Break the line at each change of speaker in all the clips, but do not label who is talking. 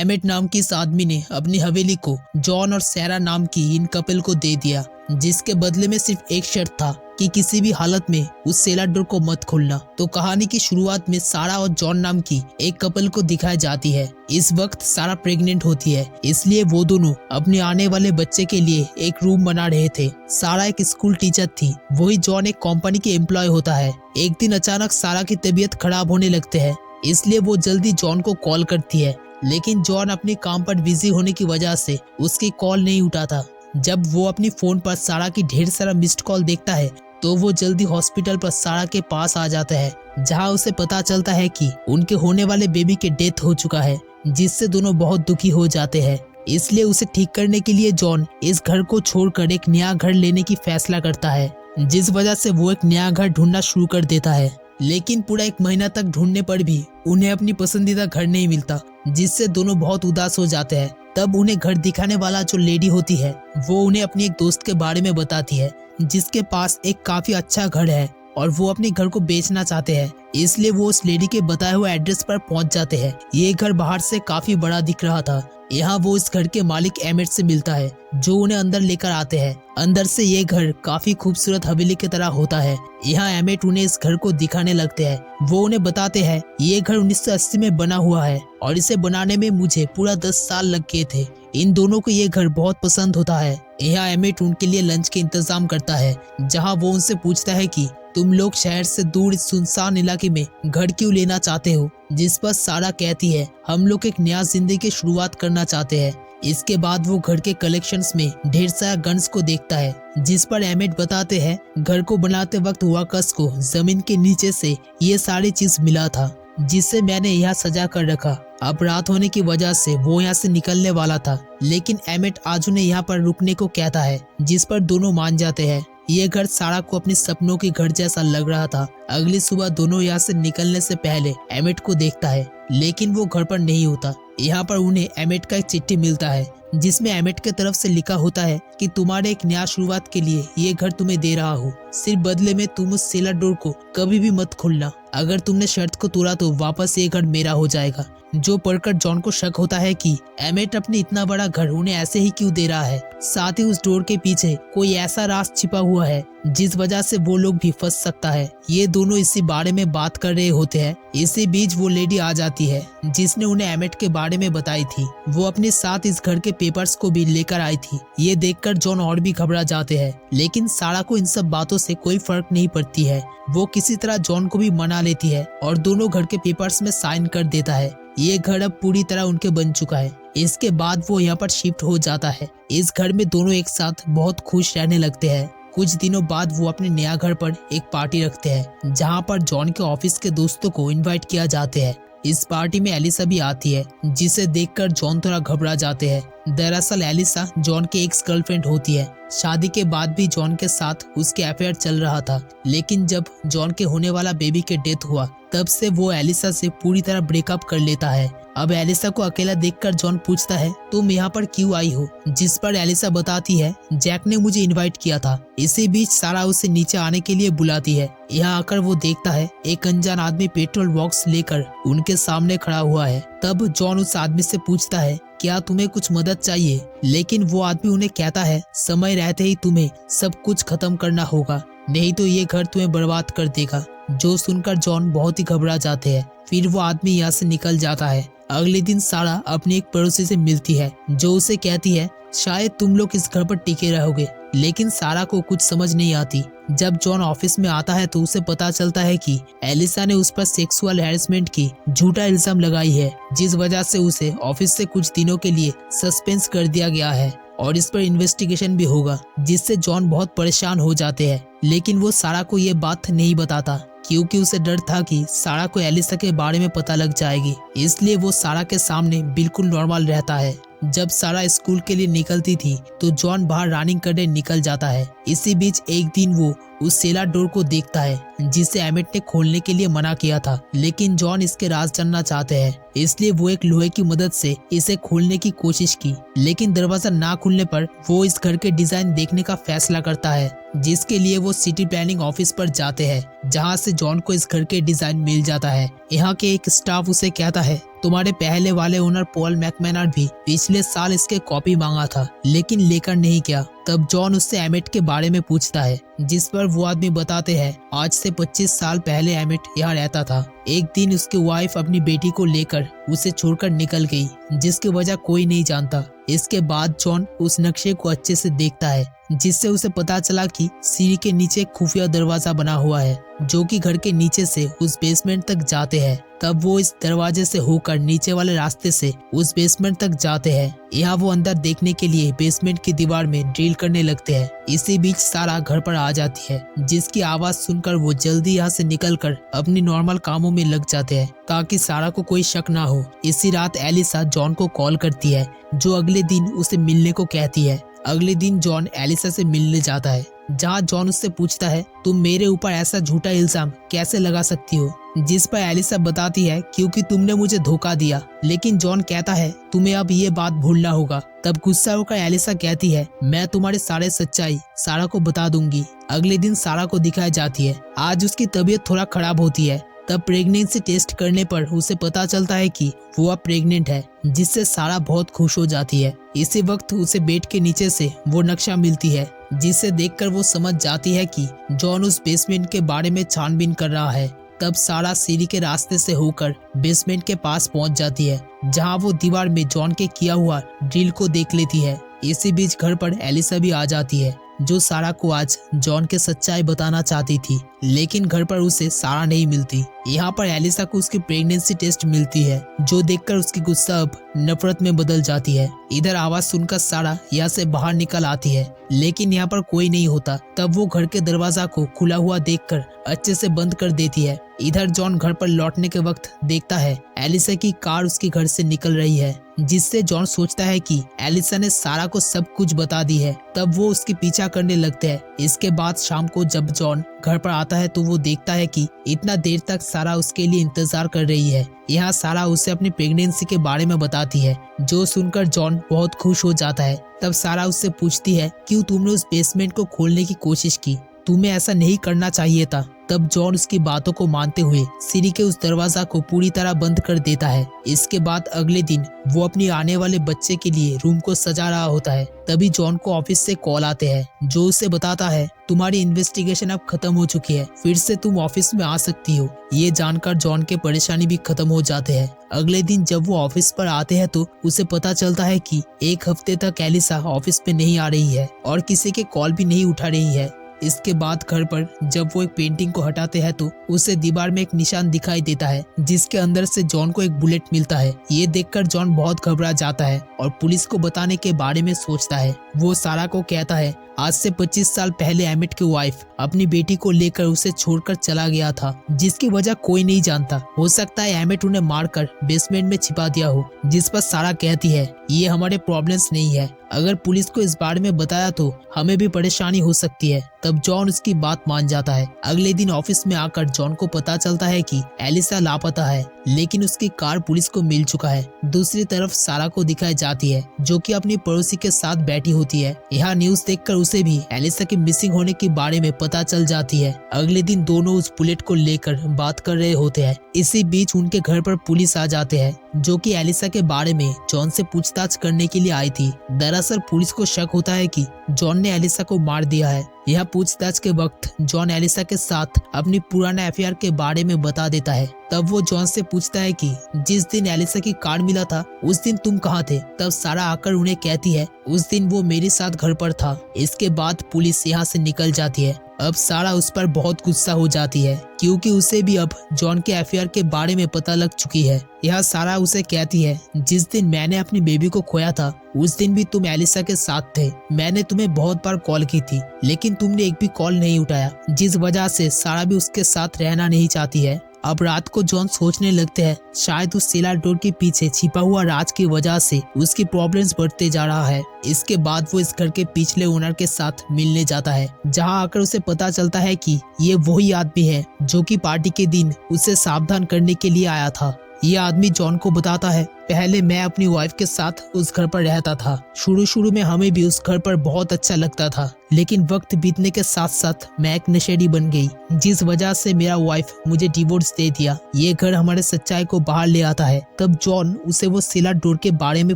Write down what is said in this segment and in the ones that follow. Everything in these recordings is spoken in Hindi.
एमेट नाम की इस आदमी ने अपनी हवेली को जॉन और सैरा नाम की इन कपल को दे दिया, जिसके बदले में सिर्फ एक शर्त था कि किसी भी हालत में उस सेलर डोर को मत खोलना। तो कहानी की शुरुआत में सारा और जॉन नाम की एक कपल को दिखाई जाती है। इस वक्त सारा प्रेग्नेंट होती है, इसलिए वो दोनों अपने आने वाले बच्चे के लिए एक रूम बना रहे थे। सारा एक स्कूल टीचर थी, वही जॉन एक कंपनी के एम्प्लॉय होता है। एक दिन अचानक सारा की तबीयत खराब होने लगती है, इसलिए वो जल्दी जॉन को कॉल करती है, लेकिन जॉन अपने काम पर बिजी होने की वजह से उसकी कॉल नहीं उठाता। जब वो अपनी फोन पर सारा की ढेर सारा मिस्ड कॉल देखता है तो वो जल्दी हॉस्पिटल पर सारा के पास आ जाता है, जहां उसे पता चलता है कि उनके होने वाले बेबी के डेथ हो चुका है, जिससे दोनों बहुत दुखी हो जाते हैं। इसलिए उसे ठीक करने के लिए जॉन इस घर को छोड़कर एक नया घर लेने की फैसला करता है, जिस वजह से वो एक नया घर ढूंढना शुरू कर देता है। लेकिन पूरा 1 महीना तक ढूंढने पर भी उन्हें अपनी पसंदीदा घर नहीं मिलता, जिससे दोनों बहुत उदास हो जाते हैं। तब उन्हें घर दिखाने वाला जो लेडी होती है वो उन्हें अपनी एक दोस्त के बारे में बताती है, जिसके पास एक काफी अच्छा घर है और वो अपने घर को बेचना चाहते हैं। इसलिए वो उस लेडी के बताए हुए एड्रेस पर पहुंच जाते हैं। ये घर बाहर से काफी बड़ा दिख रहा था। यहाँ वो इस घर के मालिक एमेट से मिलता है, जो उन्हें अंदर लेकर आते हैं। अंदर से ये घर काफी खूबसूरत हवेली की तरह होता है। यहाँ एमेट उन्हें इस घर को दिखाने लगते हैं। वो उन्हें बताते हैं ये घर 1980 में बना हुआ है और इसे बनाने में मुझे पूरा 10 साल लग गए थे। इन दोनों को ये घर बहुत पसंद होता है। यहाँ एमेट उनके लिए लंच के इंतजाम करता है, जहाँ वो उनसे पूछता है कि तुम लोग शहर से दूर इस सुनसान इलाके में घर क्यों लेना चाहते हो। जिस पर सारा कहती है हम लोग एक नया जिंदगी की शुरुआत करना चाहते हैं। इसके बाद वो घर के कलेक्शंस में ढेर सारा गन्स को देखता है, जिस पर एमेट बताते हैं घर को बनाते वक्त वाकस को जमीन के नीचे से ये सारी चीज मिला था, जिससे मैंने यहाँ सजा कर रखा। अब रात होने की वजह से वो यहाँ से निकलने वाला था, लेकिन एमेट आज उन्हें यहाँ पर रुकने को कहता है, जिस पर दोनों मान जाते हैं। ये घर सारा को अपने सपनों के घर जैसा लग रहा था। अगली सुबह दोनों यहाँ से निकलने से पहले एमेट को देखता है, लेकिन वो घर पर नहीं होता। यहाँ पर उन्हें एमेट का एक चिट्ठी मिलता है, जिसमें एमेट के तरफ से लिखा होता है कि तुम्हारे एक नया शुरुआत के लिए ये घर तुम्हें दे रहा हूँ, सिर्फ बदले में तुम उस सेलर डोर को कभी भी मत खोलना। अगर तुमने शर्त को तोड़ा तो वापस ये घर मेरा हो जाएगा। जो पढ़कर जॉन को शक होता है कि एमेट अपने इतना बड़ा घर उन्हें ऐसे ही क्यों दे रहा है। साथ ही उस डोर के पीछे कोई ऐसा राज छिपा हुआ है जिस वजह से वो लोग भी फंस सकता है। ये दोनों इसी बारे में बात कर रहे होते हैं। इसी बीच वो लेडी आ जाती है जिसने उन्हें एमेट के बारे में बताई थी। वो अपने साथ इस घर के पेपर्स को भी लेकर आई थी। ये देखकर जॉन और भी घबरा जाते हैं, लेकिन सारा को इन सब बातों से कोई फर्क नहीं पड़ती है। वो किसी तरह जॉन को भी मना लेती है और दोनों घर के पेपर्स में साइन कर देता है। ये घर अब पूरी तरह उनके बन चुका है। इसके बाद वो यहाँ पर शिफ्ट हो जाता है। इस घर में दोनों एक साथ बहुत खुश रहने लगते हैं। कुछ दिनों बाद वो अपने नया घर पर एक पार्टी रखते हैं, जहाँ पर जॉन के ऑफिस के दोस्तों को इनवाइट किया जाते हैं। इस पार्टी में एलिसा भी आती है, जिसे देखकर जॉन थोड़ा घबरा जाते हैं। दरअसल एलिसा जॉन की एक्स गर्लफ्रेंड होती है। शादी के बाद भी जॉन के साथ उसके अफेयर चल रहा था, लेकिन जब जॉन के होने वाला बेबी के डेथ हुआ तब से वो एलिसा से पूरी तरह ब्रेकअप कर लेता है। अब एलिसा को अकेला देखकर जॉन पूछता है तुम यहाँ पर क्यों आई हो, जिस पर एलिसा बताती है जैक ने मुझे इनवाइट किया था। इसी बीच सारा उसे नीचे आने के लिए बुलाती है। यहाँ आकर वो देखता है एक अनजान आदमी पेट्रोल बॉक्स लेकर उनके सामने खड़ा हुआ है। तब जॉन उस आदमी से पूछता है क्या तुम्हें कुछ मदद चाहिए, लेकिन वो आदमी उन्हें कहता है समय रहते ही तुम्हें सब कुछ खत्म करना होगा, नहीं तो ये घर तुम्हें बर्बाद कर देगा। जो सुनकर जॉन बहुत ही घबरा जाते हैं। फिर वो आदमी यहाँ से निकल जाता है। अगले दिन सारा अपनी एक पड़ोसी से मिलती है, जो उसे कहती है शायद तुम लोग इस घर पर टिके रहोगे, लेकिन सारा को कुछ समझ नहीं आती। जब जॉन ऑफिस में आता है तो उसे पता चलता है कि एलिसा ने उस पर सेक्सुअल हैरेसमेंट की झूठा इल्जाम लगाई है, जिस वजह से उसे ऑफिस से कुछ दिनों के लिए सस्पेंस कर दिया गया है और इस पर इन्वेस्टिगेशन भी होगा, जिससे जॉन बहुत परेशान हो जाते हैं। लेकिन वो सारा को ये बात नहीं बताता, क्योंकि उसे डर था कि सारा को एलिसा के बारे में पता लग जाएगी। इसलिए वो सारा के सामने बिल्कुल नॉर्मल रहता है। जब सारा स्कूल के लिए निकलती थी तो जॉन बाहर रनिंग करने निकल जाता है। इसी बीच एक दिन वो उस सेलर डोर को देखता है, जिसे एमिट ने खोलने के लिए मना किया था, लेकिन जॉन इसके राज जानना चाहते हैं, इसलिए वो एक लोहे की मदद से इसे खोलने की कोशिश की। लेकिन दरवाजा ना खुलने पर वो इस घर के डिजाइन देखने का फैसला करता है, जिसके लिए वो सिटी प्लानिंग ऑफिस पर जाते हैं, जहाँ से जॉन को इस घर के डिजाइन मिल जाता है। यहाँ के एक स्टाफ उसे कहता है तुम्हारे पहले वाले ओनर पॉल मैकमेनार्ड भी पिछले साल इसके कॉपी मांगा था, लेकिन लेकर नहीं गया। तब जॉन उससे एमिट के बारे में पूछता है, जिस पर वो आदमी बताते हैं आज से 25 साल पहले एमिट यहाँ रहता था। एक दिन उसकी वाइफ अपनी बेटी को लेकर उसे छोड़कर निकल गई, जिसकी वजह कोई नहीं जानता। इसके बाद जॉन उस नक्शे को अच्छे से देखता है, जिससे उसे पता चला कि सीढ़ी के नीचे एक खुफिया दरवाजा बना हुआ है, जो कि घर के नीचे से उस बेसमेंट तक जाते हैं। तब वो इस दरवाजे से होकर नीचे वाले रास्ते से उस बेसमेंट तक जाते हैं। यहाँ वो अंदर देखने के लिए बेसमेंट की दीवार में ड्रिल करने लगते हैं। इसी बीच सारा घर पर आ जाती है, जिसकी आवाज सुनकर वो जल्दी यहाँ से निकलकर अपनी नॉर्मल कामों में लग जाते हैं, ताकि सारा को कोई शक ना हो। इसी रात एलिसा जॉन को कॉल करती है, जो अगले दिन उसे मिलने को कहती है। अगले दिन जॉन एलिसा से मिलने जाता है, जहाँ जॉन उससे पूछता है, तुम मेरे ऊपर ऐसा झूठा इल्जाम कैसे लगा सकती हो? जिस पर एलिसा बताती है, क्योंकि तुमने मुझे धोखा दिया। लेकिन जॉन कहता है, तुम्हें अब ये बात भूलना होगा। तब गुस्सा होकर एलिसा कहती है, मैं तुम्हारे सारे सच्चाई सारा को बता दूंगी। अगले दिन सारा को दिखाई जाती है। आज उसकी तबीयत थोड़ा खराब होती है। तब प्रेगनेंसी टेस्ट करने पर उसे पता चलता है कि वो अब प्रेग्नेंट है, जिससे सारा बहुत खुश हो जाती है। इसी वक्त उसे बेड के नीचे से वो नक्शा मिलती है, जिसे देखकर वो समझ जाती है कि जॉन उस बेसमेंट के बारे में छानबीन कर रहा है। तब सारा सीढ़ी के रास्ते से होकर बेसमेंट के पास पहुंच जाती है, जहां वो दीवार में जॉन के किया हुआ ड्रिल को देख लेती है। इसी बीच घर पर एलिसा भी आ जाती है, जो सारा को आज जॉन के सच्चाई बताना चाहती थी, लेकिन घर पर उसे सारा नहीं मिलती। यहाँ पर एलिसा को उसकी प्रेगनेंसी टेस्ट मिलती है, जो देखकर उसकी गुस्सा अब नफरत में बदल जाती है। इधर आवाज सुनकर सारा यहाँ से बाहर निकल आती है, लेकिन यहाँ पर कोई नहीं होता। तब वो घर के दरवाजा को खुला हुआ देखकर अच्छे से बंद कर देती है। इधर जॉन घर पर लौटने के वक्त देखता है एलिसा की कार उसके घर से निकल रही है, जिससे जॉन सोचता है कि एलिसा ने सारा को सब कुछ बता दी है। तब वो उसके पीछा करने लगते हैं। इसके बाद शाम को जब जॉन घर पर आता है, तो वो देखता है कि इतना देर तक सारा उसके लिए इंतजार कर रही है। यहाँ सारा उसे अपनी प्रेगनेंसी के बारे में बताती है, जो सुनकर जॉन बहुत खुश हो जाता है। तब सारा उससे पूछती है, क्यों तुमने उस बेसमेंट को खोलने की कोशिश की? तुम्हें ऐसा नहीं करना चाहिए था। तब जॉन उसकी बातों को मानते हुए सीढ़ी के उस दरवाजा को पूरी तरह बंद कर देता है। इसके बाद अगले दिन वो अपनी आने वाले बच्चे के लिए रूम को सजा रहा होता है। तभी जॉन को ऑफिस से कॉल आते हैं, जो उसे बताता है, तुम्हारी इन्वेस्टिगेशन अब खत्म हो चुकी है, फिर से तुम ऑफिस में आ सकती हो। ये जानकर जॉन के परेशानी भी खत्म हो जाते हैं। अगले दिन जब वो ऑफिस पर आते हैं, तो उसे पता चलता है कि एक हफ्ते तक एलिसा ऑफिस में नहीं आ रही है और किसी के कॉल भी नहीं उठा रही है। इसके बाद घर पर जब वो एक पेंटिंग को हटाते हैं, तो उसे दीवार में एक निशान दिखाई देता है, जिसके अंदर से जॉन को एक बुलेट मिलता है। ये देखकर जॉन बहुत घबरा जाता है और पुलिस को बताने के बारे में सोचता है। वो सारा को कहता है, आज से 25 साल पहले एमिट की वाइफ अपनी बेटी को लेकर उसे छोड़कर चला गया था, जिसकी वजह कोई नहीं जानता। हो सकता है एमिट उन्हें मारकर बेसमेंट में छिपा दिया हो। जिस पर सारा कहती है, ये हमारे प्रॉब्लम्स नहीं है, अगर पुलिस को इस बारे में बताया तो हमें भी परेशानी हो सकती है। तब जॉन उसकी बात मान जाता है। अगले दिन ऑफिस में आकर जॉन को पता चलता है कि एलिसा लापता है, लेकिन उसकी कार पुलिस को मिल चुका है। दूसरी तरफ सारा को दिखाई जाती है, जो कि अपनी पड़ोसी के साथ बैठी होती है। यहाँ न्यूज देखकर उसे भी एलिसा के मिसिंग होने के बारे में पता चल जाती है। अगले दिन दोनों उस बुलेट को लेकर बात कर रहे होते हैं। इसी बीच उनके घर पर पुलिस आ जाते हैं, जो कि एलिसा के बारे में जॉन से पूछताछ करने के लिए आई थी। दरअसल पुलिस को शक होता है कि जॉन ने एलिसा को मार दिया है। यह पूछताछ के वक्त जॉन एलिसा के साथ अपनी पुराना अफेयर के बारे में बता देता है। तब वो जॉन से पूछता है कि जिस दिन एलिसा की कार्ड मिला था, उस दिन तुम कहाँ थे? तब सारा आकर उन्हें कहती है, उस दिन वो मेरे साथ घर पर था। इसके बाद पुलिस यहाँ से निकल जाती है। अब सारा उस पर बहुत गुस्सा हो जाती है, क्योंकि उसे भी अब जॉन के अफेयर के बारे में पता लग चुकी है। यह सारा उसे कहती है, जिस दिन मैंने अपनी बेबी को खोया था, उस दिन भी तुम एलिसा के साथ थे। मैंने तुम्हें बहुत बार कॉल की थी, लेकिन तुमने एक भी कॉल नहीं उठाया, जिस वजह से सारा भी उसके साथ रहना नहीं चाहती है। अब रात को जॉन सोचने लगते हैं, शायद उस सेलर डोर के पीछे छिपा हुआ राज की वजह से उसकी प्रॉब्लम्स बढ़ते जा रहा है। इसके बाद वो इस घर के पिछले ओनर के साथ मिलने जाता है, जहां आकर उसे पता चलता है कि ये वही आदमी है जो कि पार्टी के दिन उसे सावधान करने के लिए आया था। ये आदमी जॉन को बताता है पहले मैं अपनी वाइफ के साथ उस घर पर रहता था। शुरू में हमें भी उस घर पर बहुत अच्छा लगता था, लेकिन वक्त बीतने के साथ साथ मैं एक नशेड़ी बन गई, जिस वजह से मेरा वाइफ मुझे डिवोर्स दे दिया। ये घर हमारे सच्चाई को बाहर ले आता है। तब जॉन उसे वो सेला डोर के बारे में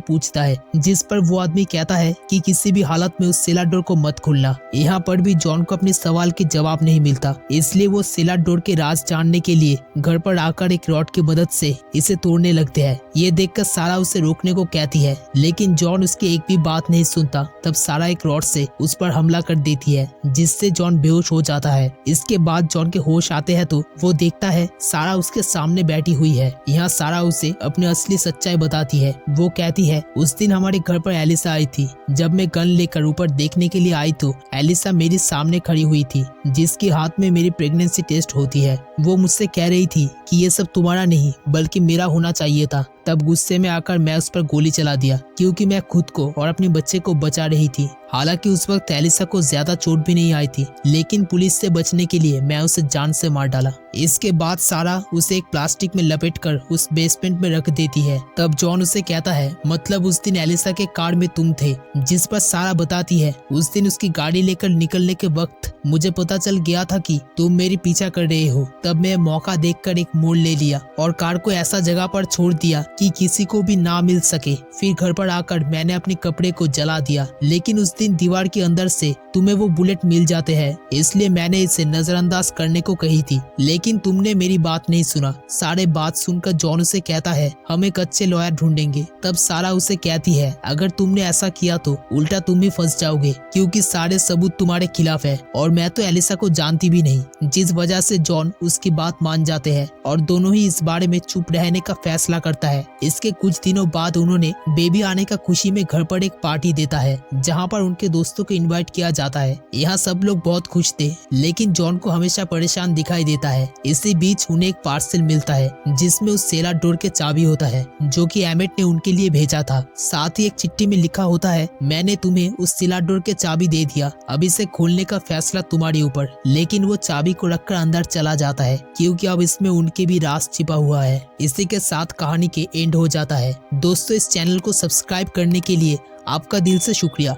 पूछता है, जिस पर वो आदमी कहता है कि किसी भी हालत में उस सेला डोर को मत खोलना। यहाँ पर भी जॉन को अपने सवाल के जवाब नहीं मिलता, इसलिए वो सेला डोर के राज जानने के लिए घर पर आकर एक रॉड की मदद से इसे तोड़ने लगते हैं। ये देखकर सारा उसे रोकने को कहती है, लेकिन जॉन उसकी एक भी बात नहीं सुनता। तब सारा एक रॉड से उस पर हमला कर देती है, जिससे जॉन बेहोश हो जाता है। इसके बाद जॉन के होश आते हैं तो वो देखता है सारा उसके सामने बैठी हुई है। यहाँ सारा उसे अपनी असली सच्चाई बताती है। वो कहती है, उस दिन हमारे घर पर एलिसा आई थी। जब मैं गन लेकर ऊपर देखने के लिए आई तो एलिसा मेरी सामने खड़ी हुई थी, जिसके हाथ में मेरी प्रेगनेंसी टेस्ट होती है। वो मुझसे कह रही थी कि ये सब तुम्हारा नहीं बल्कि मेरा होना चाहिए था। तब गुस्से में आकर मैं उस पर गोली चला दिया, क्योंकि मैं खुद को और अपने बच्चे को बचा रही थी। हालांकि उस वक्त एलिसा को ज्यादा चोट भी नहीं आई थी, लेकिन पुलिस से बचने के लिए मैं उसे जान से मार डाला। इसके बाद सारा उसे एक प्लास्टिक में लपेटकर उस बेसमेंट में रख देती है। तब जॉन उसे कहता है, मतलब उस दिन एलिसा के कार में तुम थे। जिस पर सारा बताती है, उस दिन उसकी गाड़ी लेकर निकलने के वक्त मुझे पता चल गया था कि तुम मेरी पीछा कर रहे हो। तब मैं मौका देखकर एक मोड़ ले लिया और कार को ऐसा जगह पर छोड़ दिया कि किसी को भी ना मिल सके। फिर घर पर आकर मैंने अपने कपड़े को जला दिया, लेकिन उस दिन दीवार के अंदर से तुम्हें वो बुलेट मिल जाते हैं, इसलिए मैंने इसे नजरअंदाज करने को कही थी, लेकिन तुमने मेरी बात नहीं सुना। सारे बात सुनकर जॉन उसे कहता है, हम एक अच्छे लॉयर ढूंढेंगे। तब सारा उसे कहती है, अगर तुमने ऐसा किया तो उल्टा तुम ही फंस जाओगे, क्योंकि सारे सबूत तुम्हारे खिलाफ है और मैं तो एलिसा को जानती भी नहीं। जिस वजह से जॉन उसकी बात मान जाते हैं और दोनों ही इस बारे में चुप रहने का फैसला करता है। इसके कुछ दिनों बाद उन्होंने बेबी आने का खुशी में घर पर एक पार्टी देता है, जहाँ पर उनके दोस्तों को इनवाइट किया जाता है। यहाँ सब लोग बहुत खुश थे, लेकिन जॉन को हमेशा परेशान दिखाई देता है। इसी बीच उन्हें एक पार्सल मिलता है, जिसमें उस सेला डोर के चाबी होता है, जो कि एमेट ने उनके लिए भेजा था। साथ ही एक चिट्ठी में लिखा होता है, मैंने तुम्हें उस सेला डोर के चाबी दे दिया, अब इसे खोलने का फैसला तुम्हारे ऊपर। लेकिन वो चाबी को रखकर अंदर चला जाता है, क्योंकि अब इसमें उनके भी राज छिपा हुआ है। इसी के साथ कहानी के एंड हो जाता है। दोस्तों, इस चैनल को सब्सक्राइब करने के लिए आपका दिल से शुक्रिया।